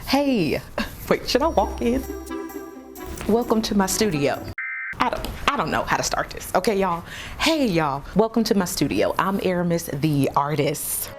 Hey, wait, should I walk in? Welcome to my studio. I don't know how to start this. Okay, y'all. Hey, y'all. Welcome to my studio. I'm Aramis, the artist.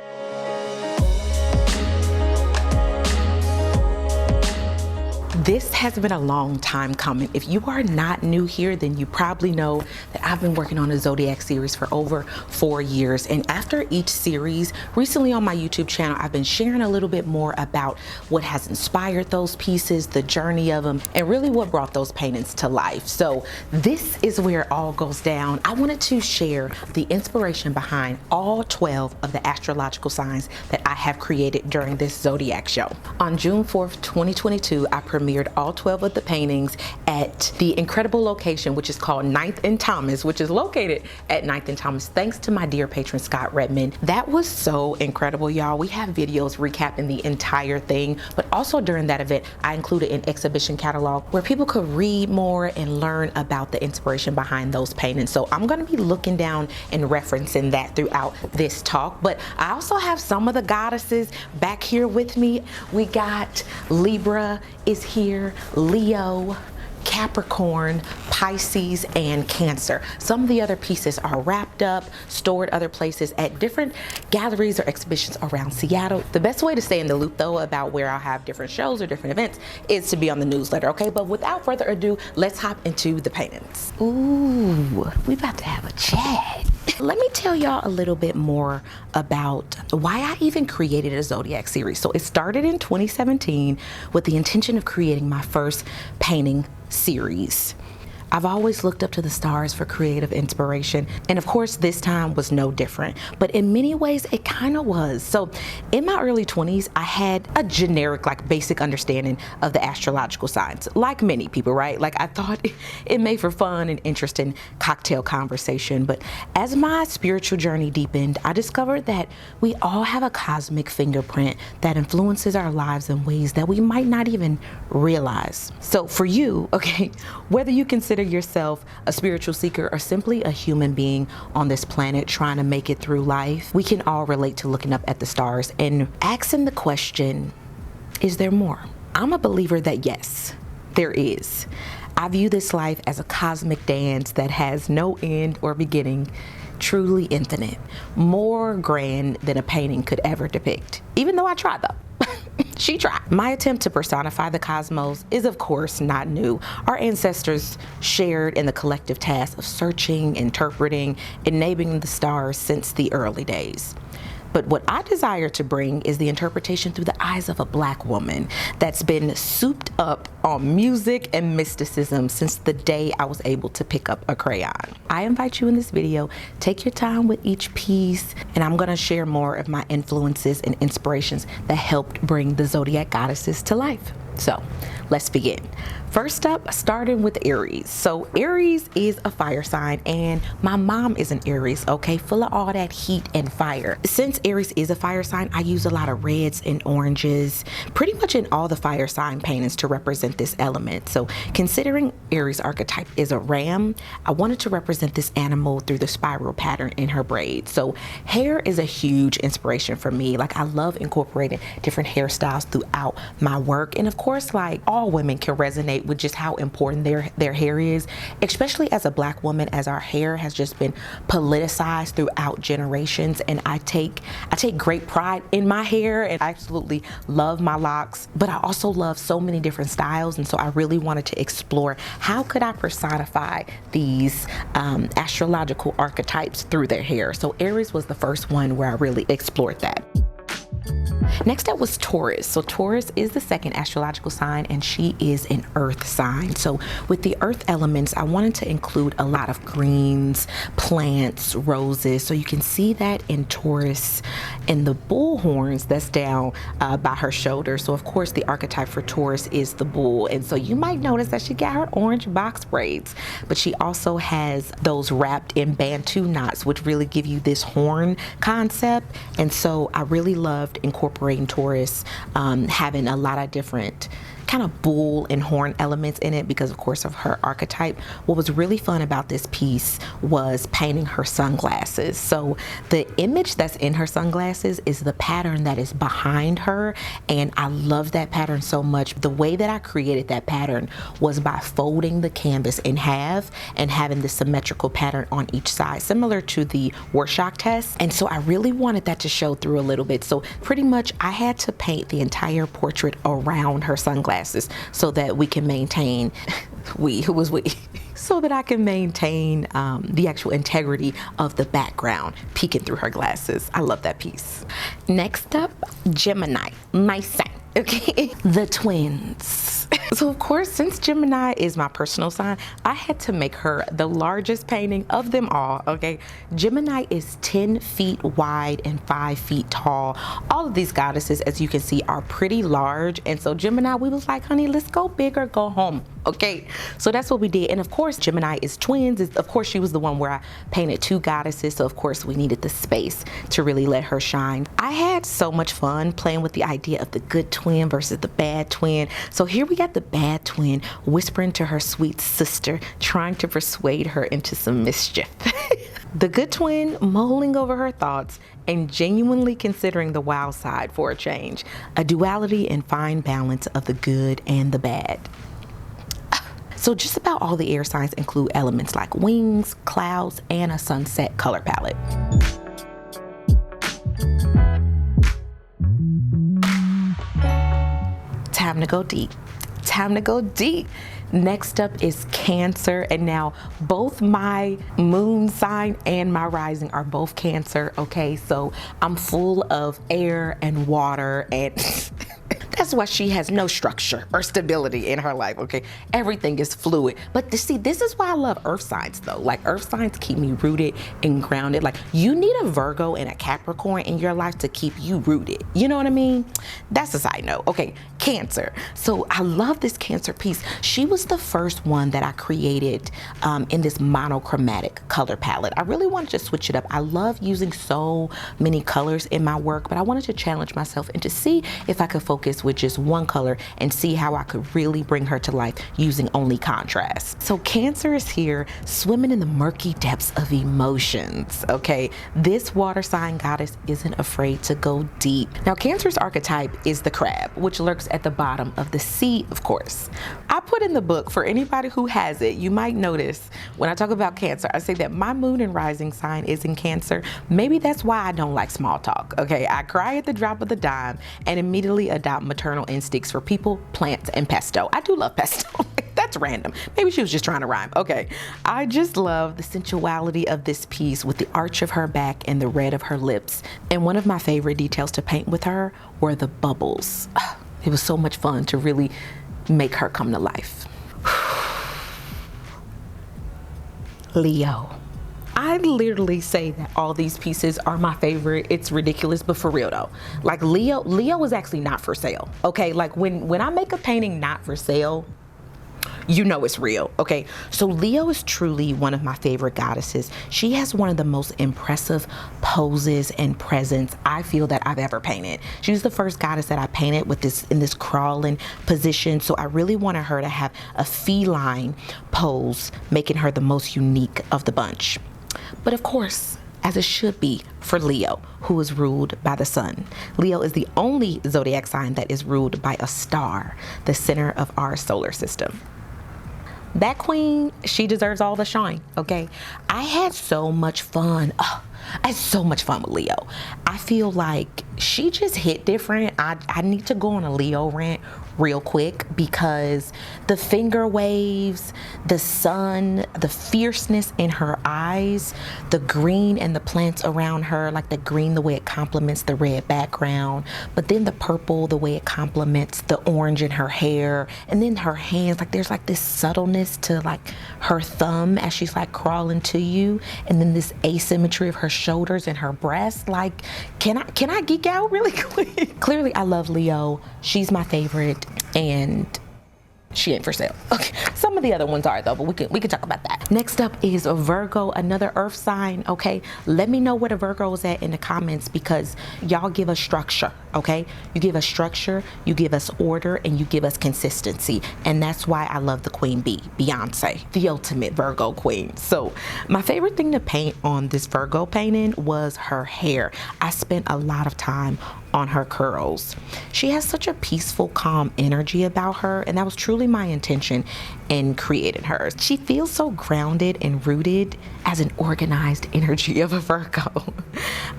This has been a long time coming. If you are not new here, then you probably know that I've been working on a Zodiac series for over 4 years. And after each series, recently on my YouTube channel, I've been sharing a little bit more about what has inspired those pieces, the journey of them, and really what brought those paintings to life. So this is where it all goes down. I wanted to share the inspiration behind all 12 of the astrological signs that I have created during this Zodiac show. On June 4th, 2022, I premiered all 12 of the paintings at the incredible location, which is called 9th and Thomas, which is located at 9th and Thomas, thanks to my dear patron, Scott Redmond. That was so incredible, y'all. We have videos recapping the entire thing, but also during that event, I included an exhibition catalog where people could read more and learn about the inspiration behind those paintings. So I'm gonna be looking down and referencing that throughout this talk, but I also have some of the goddesses back here with me. We got Libra is here, Leo, Capricorn, Pisces, and Cancer. Some of the other pieces are wrapped up, stored other places at different galleries or exhibitions around Seattle. The best way to stay in the loop, though, about where I'll have different shows or different events is to be on the newsletter, okay? But without further ado, let's hop into the paintings. Ooh, we about to have a chat. Let me tell y'all a little bit more about why I even created a Zodiac series. So it started in 2017 with the intention of creating my first painting series. I've always looked up to the stars for creative inspiration, and of course this time was no different, but in many ways it kind of was. So in my early 20s, I had a generic, like, basic understanding of the astrological signs, like many people, right? Like, I thought it made for fun and interesting cocktail conversation, but as my spiritual journey deepened, I discovered that we all have a cosmic fingerprint that influences our lives in ways that we might not even realize. So for you, okay, whether you consider yourself a spiritual seeker or simply a human being on this planet trying to make it through life, we can all relate to looking up at the stars and asking the question, is there more? I'm a believer that yes, there is. I view this life as a cosmic dance that has no end or beginning, truly infinite, more grand than a painting could ever depict, even though I tried though. She tried. My attempt to personify the cosmos is, of course, not new. Our ancestors shared in the collective task of searching, interpreting, and naming the stars since the early days. But what I desire to bring is the interpretation through the eyes of a Black woman that's been souped up on music and mysticism since the day I was able to pick up a crayon. I invite you in this video, take your time with each piece, and I'm gonna share more of my influences and inspirations that helped bring the Zodiac goddesses to life. So let's begin. First up, starting with Aries. So Aries is a fire sign, and my mom is an Aries, okay? Full of all that heat and fire. Since Aries is a fire sign, I use a lot of reds and oranges, pretty much in all the fire sign paintings to represent this element. So considering Aries archetype is a ram, I wanted to represent this animal through the spiral pattern in her braids. So hair is a huge inspiration for me. Like, I love incorporating different hairstyles throughout my work. And of course, like, all women can resonate with just how important their hair is, especially as a Black woman, as our hair has just been politicized throughout generations. And I take great pride in my hair, and I absolutely love my locks, but I also love so many different styles. And so I really wanted to explore how could I personify these astrological archetypes through their hair. So Aries was the first one where I really explored that. Next up was Taurus. So Taurus is the second astrological sign, and she is an earth sign. So with the earth elements, I wanted to include a lot of greens, plants, roses. So you can see that in Taurus in the bull horns that's down by her shoulder. So of course the archetype for Taurus is the bull. And so you might notice that she got her orange box braids, but she also has those wrapped in Bantu knots, which really give you this horn concept. And so I really loved incorporating Taurus, having a lot of different kind of bull and horn elements in it because of course of her archetype. What was really fun about this piece was painting her sunglasses. So the image that's in her sunglasses is the pattern that is behind her, and I love that pattern so much. The way that I created that pattern was by folding the canvas in half and having the symmetrical pattern on each side, similar to the Rorschach test. And so I really wanted that to show through a little bit. So pretty much I had to paint the entire portrait around her sunglasses so that we can maintain, so that I can maintain the actual integrity of the background peeking through her glasses. I love that piece. Next up, Gemini, my sign. Okay, the twins. So of course, since Gemini is my personal sign, I had to make her the largest painting of them all. Okay, Gemini is 10 feet wide and 5 feet tall. All of these goddesses, as you can see, are pretty large, and so Gemini, we was like, honey, let's go big or go home. Okay, so that's what we did. And of course, Gemini is twins. Of course, she was the one where I painted two goddesses, so of course we needed the space to really let her shine. I had so much fun playing with the idea of the good twin versus the bad twin. So here we got the bad twin whispering to her sweet sister, trying to persuade her into some mischief. The good twin mulling over her thoughts and genuinely considering the wild side for a change. A duality and fine balance of the good and the bad. So just about all the air signs include elements like wings, clouds, and a sunset color palette. Time to go deep. Time to go deep. Next up is Cancer, and now both my moon sign and my rising are both Cancer. Okay, so I'm full of air and water, and that's why she has no structure or stability in her life. Okay, everything is fluid. But see, this is why I love earth signs though. Like, earth signs keep me rooted and grounded. Like, you need a Virgo and a Capricorn in your life to keep you rooted. You know what I mean? That's a side note. Okay, Cancer. So I love this Cancer piece. She was the first one that I created in this monochromatic color palette. I really wanted to switch it up. I love using so many colors in my work, but I wanted to challenge myself and to see if I could focus with just one color and see how I could really bring her to life using only contrast. So Cancer is here swimming in the murky depths of emotions. Okay, this water sign goddess isn't afraid to go deep. Now, Cancer's archetype is the crab, which lurks at the bottom of the sea, of course. I put in the book, for anybody who has it, you might notice when I talk about Cancer, I say that my moon and rising sign is in Cancer. Maybe that's why I don't like small talk. Okay, I cry at the drop of the dime and immediately adopt maternal instincts for people, plants, and pesto. I do love pesto. That's random. Maybe she was just trying to rhyme. Okay, I just love the sensuality of this piece with the arch of her back and the red of her lips. And one of my favorite details to paint with her were the bubbles. It was so much fun to really make her come to life. Leo. I literally say that all these pieces are my favorite. It's ridiculous, but for real though, like Leo is actually not for sale. Okay, like when I make a painting not for sale, you know it's real. Okay, so Leo is truly one of my favorite goddesses. She has one of the most impressive poses and presence I feel that I've ever painted. She was the first goddess that I painted with in this crawling position, so I really wanted her to have a feline pose, making her the most unique of the bunch. But of course, as it should be for Leo, who is ruled by the sun. Leo is the only zodiac sign that is ruled by a star, the center of our solar system. That queen, she deserves all the shine, okay? I had so much fun. Oh, I had so much fun with Leo. I feel like she just hit different. I need to go on a Leo rant real quick because the finger waves, the sun, the fierceness in her eyes, the green and the plants around her, like the green, the way it complements the red background, but then the purple, the way it complements the orange in her hair, and then her hands, like there's like this subtleness to like her thumb as she's like crawling to you, and then this asymmetry of her shoulders and her breasts. Like, can I geek out really quick? Clearly I love Leo. She's my favorite, and she ain't for sale. Okay, Some of the other ones are though, but we can talk about that. Next up is a Virgo, another earth sign, okay? Let me know where the Virgo is at in the comments, because y'all give us structure, okay? You give us structure, you give us order, and you give us consistency. And that's why I love the Queen Bee, Beyonce, the ultimate Virgo queen. So my favorite thing to paint on this Virgo painting was her hair. I spent a lot of time on her curls. She has such a peaceful, calm energy about her, and that was truly my intention in creating her. She feels so grounded and rooted as an organized energy of a Virgo.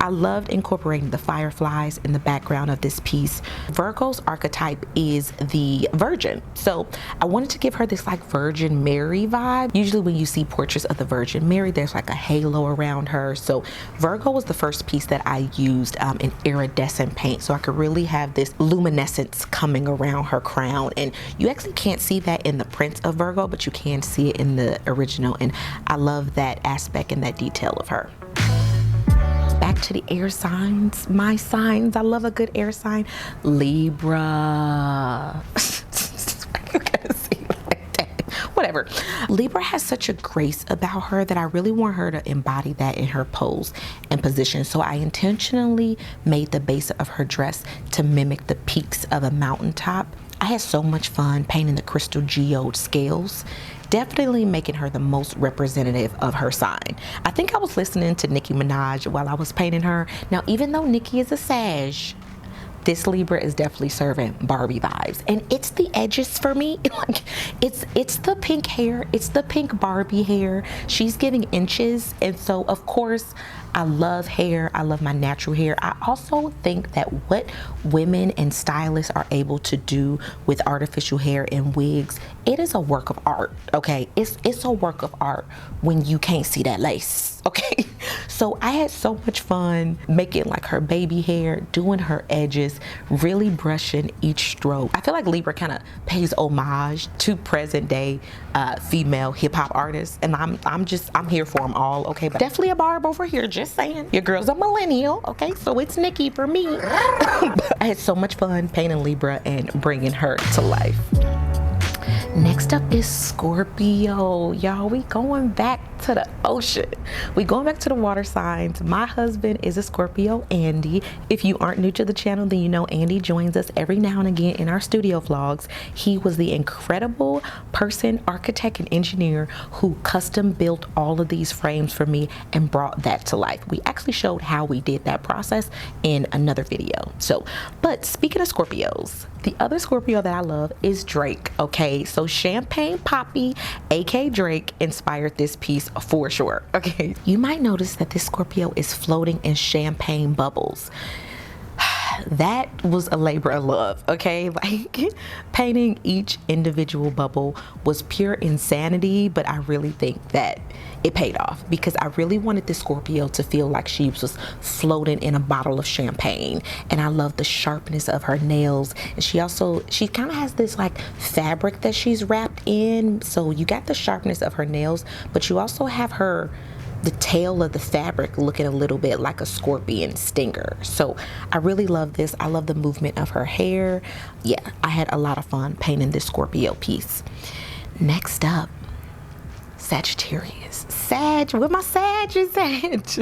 I loved incorporating the fireflies in the background of this piece. Virgo's archetype is the Virgin, so I wanted to give her this like Virgin Mary vibe. Usually when you see portraits of the Virgin Mary, there's like a halo around her. So Virgo was the first piece that I used in iridescent paint, so I could really have this luminescence coming around her crown. And you actually can't see that in the prints of Virgo, but you can see it in the original, and I love that aspect and that detail of her. Back to the air signs, my signs. I love a good air sign. Libra. Whatever. Libra has such a grace about her that I really want her to embody that in her pose and position. So I intentionally made the base of her dress to mimic the peaks of a mountaintop. I had so much fun painting the crystal geode scales, definitely making her the most representative of her sign. I think I was listening to Nicki Minaj while I was painting her. Now, even though Nicki is a Sag, this Libra is definitely serving Barbie vibes, and it's the edges for me. Like, it's the pink hair, it's the pink Barbie hair. She's giving inches, and so of course I love hair. I love my natural hair. I also think that what women and stylists are able to do with artificial hair and wigs, it is a work of art, okay? It's a work of art when you can't see that lace, okay? So I had so much fun making like her baby hair, doing her edges, really brushing each stroke. I feel like Libra kind of pays homage to present day female hip hop artists, and I'm here for them all, okay? But definitely a Barb over here, just saying. Your girl's a millennial, okay? So it's Nicki for me. I had so much fun painting Libra and bringing her to life. Next up is Scorpio. Y'all, we going back to the ocean. We going back to the water signs. My husband is a Scorpio, Andy. If you aren't new to the channel, then you know Andy joins us every now and again in our studio vlogs. He was the incredible person, architect and engineer who custom built all of these frames for me and brought that to life. We actually showed how we did that process in another video. So, but speaking of Scorpios, the other Scorpio that I love is Drake, okay? So Champagne Poppy, aka Drake, inspired this piece for sure, okay? You might notice that this Scorpio is floating in champagne bubbles. That was a labor of love, okay? Like, painting each individual bubble was pure insanity, but I really think that it paid off, because I really wanted this Scorpio to feel like she was floating in a bottle of champagne. And I love the sharpness of her nails. And she kind of has this like fabric that she's wrapped in. So you got the sharpness of her nails, but you also have the tail of the fabric looking a little bit like a scorpion stinger. So I really love this. I love the movement of her hair. Yeah, I had a lot of fun painting this Scorpio piece. Next up, Sagittarius. Sag, where my Sag is at?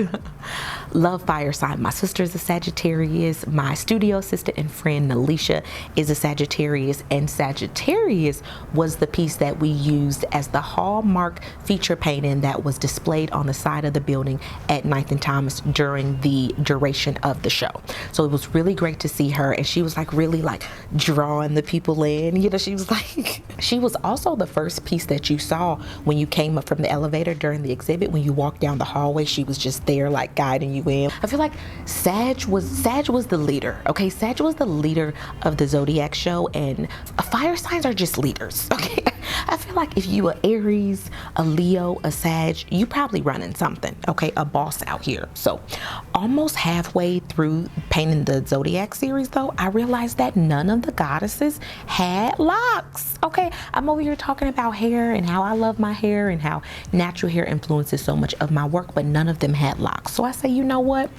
Love fire sign. My sister is a Sagittarius. My studio assistant and friend Nalisha is a Sagittarius, and Sagittarius was the piece that we used as the hallmark feature painting that was displayed on the side of the building at 9th and Thomas during the duration of the show. So it was really great to see her, and she was like really like drawing the people in. You know, she was like, she was also the first piece that you saw when you came up from the elevator during the exhibit. When you walked down the hallway, she was just there like guiding you in. I feel like Sag was the leader, okay? Sag was the leader of the Zodiac Show, and fire signs are just leaders, okay? I feel like if you are Aries, a Leo, a Sag, you probably running something, okay? A boss out here. So almost halfway through painting the Zodiac series though, I realized that none of the goddesses had locks, okay? I'm over here talking about hair and how I love my hair and how natural hair influences so much of my work, but none of them had locks. So I say, you know what?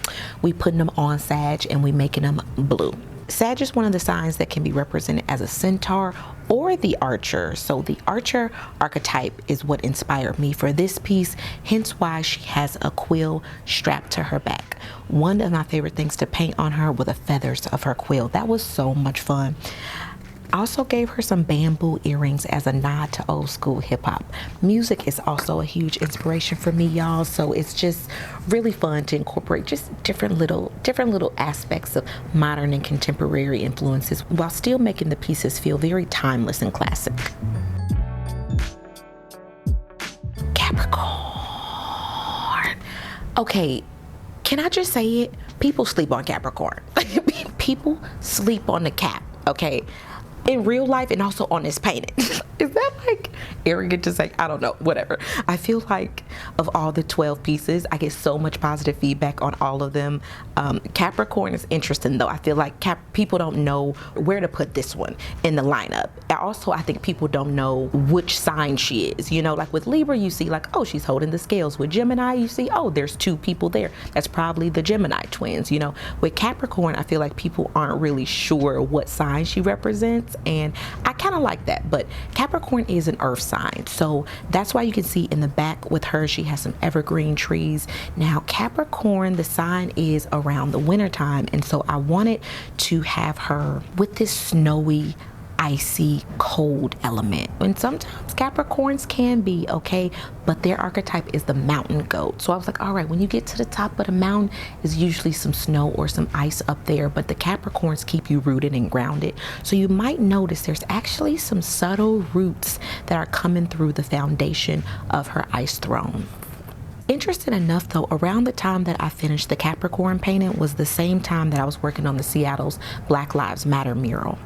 We putting them on Sag and we making them blue. Sag is one of the signs that can be represented as a centaur or the archer. So the archer archetype is what inspired me for this piece, hence why she has a quill strapped to her back. One of my favorite things to paint on her were the feathers of her quill. That was so much fun. I also gave her some bamboo earrings as a nod to old school hip hop. Music is also a huge inspiration for me, y'all. So it's just really fun to incorporate just different little aspects of modern and contemporary influences while still making the pieces feel very timeless and classic. Capricorn. Okay, can I just say it? People sleep on Capricorn. People sleep on the Cap, okay? In real life and also on this painting. Is that like arrogant to say? I don't know, whatever. I feel like of all the 12 pieces, I get so much positive feedback on all of them. Capricorn is interesting though. I feel like people don't know where to put this one in the lineup. Also, I think people don't know which sign she is. You know, like with Libra, you see like, oh, she's holding the scales. With Gemini, you see, oh, there's two people there. That's probably the Gemini twins, you know. With Capricorn, I feel like people aren't really sure what sign she represents. And I kind of like that, but Capricorn is an earth sign, so that's why you can see in the back with her she has some evergreen trees. Now Capricorn, the sign is around the winter time, and so I wanted to have her with this snowy, icy, cold element. And sometimes Capricorns can be okay, but their archetype is the mountain goat. So I was like, all right, when you get to the top of the mountain, is usually some snow or some ice up there, but the Capricorns keep you rooted and grounded. So you might notice there's actually some subtle roots that are coming through the foundation of her ice throne. Interesting enough though, around the time that I finished the Capricorn painting was the same time that I was working on the Seattle's Black Lives Matter mural.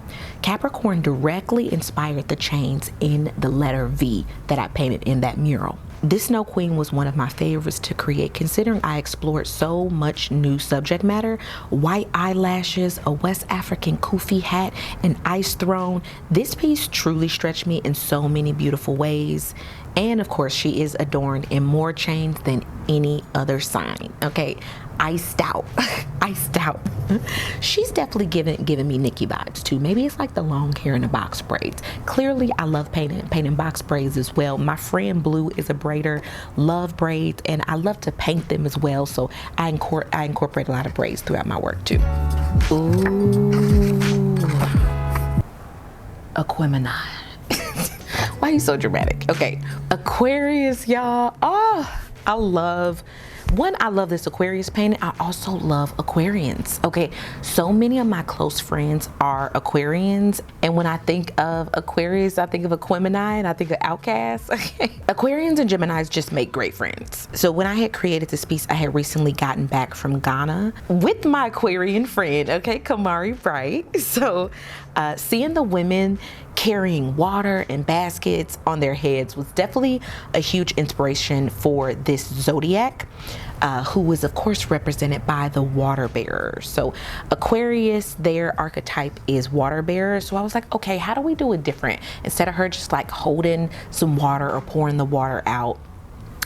Capricorn directly inspired the chains in the letter V that I painted in that mural. This Snow Queen was one of my favorites to create, considering I explored so much new subject matter. White eyelashes, a West African kufi hat, an ice throne. This piece truly stretched me in so many beautiful ways. And of course, she is adorned in more chains than any other sign. Okay, iced out, iced out. She's definitely giving me Nikki vibes too. Maybe it's like the long hair and the box braids. Clearly, I love painting box braids as well. My friend Blue is a braider, love braids, and I love to paint them as well. So I incorporate a lot of braids throughout my work too. Ooh, Aquemini. Why are you so dramatic? Okay, Aquarius, y'all. Oh, I love this Aquarius painting. I also love Aquarians. Okay, so many of my close friends are Aquarians, and when I think of Aquarius, I think of Aquemini and I think of outcasts. Okay, Aquarians and Geminis just make great friends. So when I had created this piece, I had recently gotten back from Ghana with my Aquarian friend, okay, Kamari Bright. So seeing the women carrying water and baskets on their heads was definitely a huge inspiration for this zodiac, who is of course represented by the water bearer. So Aquarius, their archetype is water bearer. So I was like, okay, how do we do it different? Instead of her just like holding some water or pouring the water out,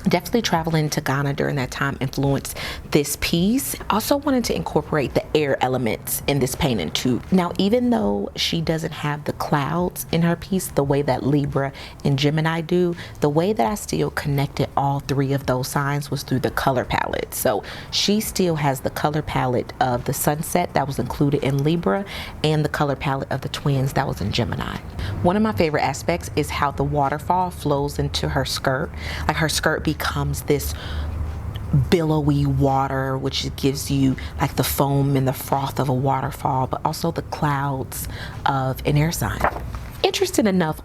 definitely traveling to Ghana during that time influenced this piece. Also wanted to incorporate the air elements in this painting too. Now, even though she doesn't have the clouds in her piece the way that Libra and Gemini do, the way that I still connected all three of those signs was through the color palette. So she still has the color palette of the sunset that was included in Libra and the color palette of the twins that was in Gemini. One of my favorite aspects is how the waterfall flows into her skirt. Like her skirt becomes this billowy water, which gives you like the foam and the froth of a waterfall, but also the clouds of an air sign. Interesting enough,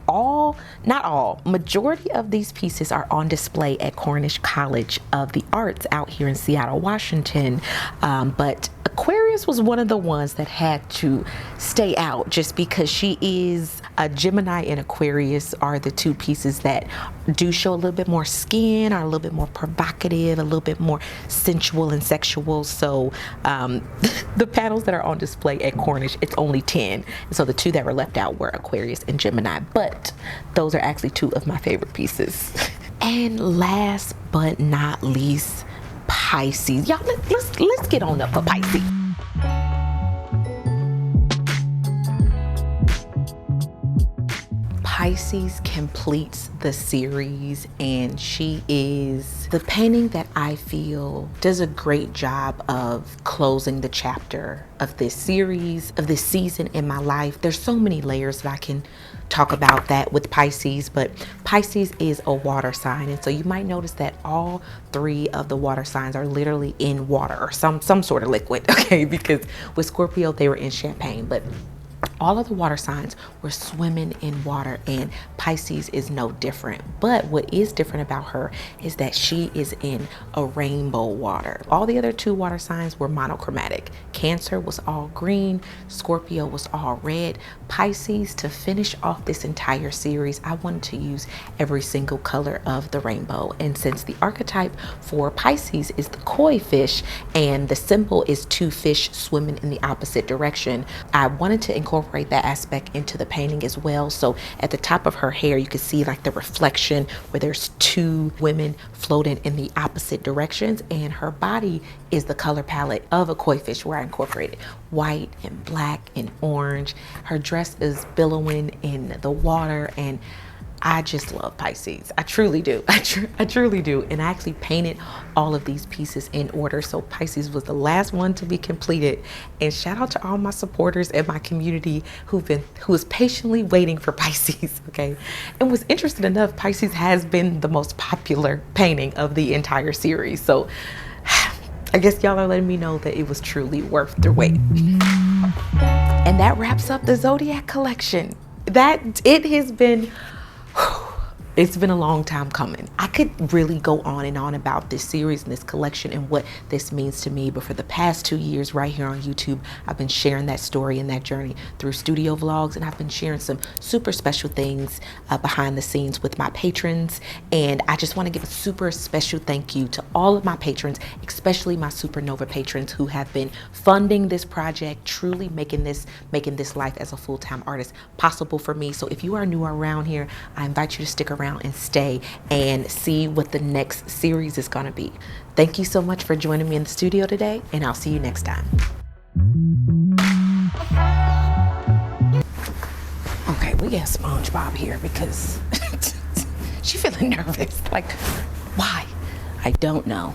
majority of these pieces are on display at Cornish College of the Arts out here in Seattle, Washington. But Aquarius was one of the ones that had to stay out just because she is a Gemini, and Aquarius are the two pieces that do show a little bit more skin, are a little bit more provocative, a little bit more sensual and sexual. So the panels that are on display at Cornish, it's only 10. And so the two that were left out were Aquarius and Gemini, but those are actually two of my favorite pieces. And last but not least, Pisces. Y'all, let's get on up for Pisces. Pisces completes the series, and she is the painting that I feel does a great job of closing the chapter of this series, of this season in my life. There's so many layers that I can talk about that with Pisces, but Pisces is a water sign, and so you might notice that all three of the water signs are literally in water or some sort of liquid, okay? Because with Scorpio they were in champagne, but all of the water signs were swimming in water, and Pisces is no different. But what is different about her is that she is in a rainbow water. All the other two water signs were monochromatic. Cancer was all green, Scorpio was all red. Pisces, to finish off this entire series, I wanted to use every single color of the rainbow. And since the archetype for Pisces is the koi fish and the symbol is two fish swimming in the opposite direction, I wanted to incorporate that aspect into the painting as well. So at the top of her hair, you can see like the reflection where there's two women floating in the opposite directions, and her body is the color palette of a koi fish where I incorporated white and black and orange. Her dress is billowing in the water, and I just love Pisces. I truly do. I truly do. And I actually painted all of these pieces in order. So Pisces was the last one to be completed. And shout out to all my supporters and my community who is patiently waiting for Pisces. Okay. And what's interesting enough, Pisces has been the most popular painting of the entire series. So I guess y'all are letting me know that it was truly worth the wait. And that wraps up the Zodiac collection. It's been a long time coming. I could really go on and on about this series and this collection and what this means to me, but for the past 2 years right here on YouTube, I've been sharing that story and that journey through studio vlogs, and I've been sharing some super special things behind the scenes with my patrons. And I just want to give a super special thank you to all of my patrons, especially my Supernova patrons who have been funding this project, truly making this life as a full-time artist possible for me. So if you are new around here, I invite you to stick around and stay and see what the next series is going to be. Thank you so much for joining me in the studio today, and I'll see you next time. Okay, we got SpongeBob here because she's feeling nervous. Like, why? I don't know.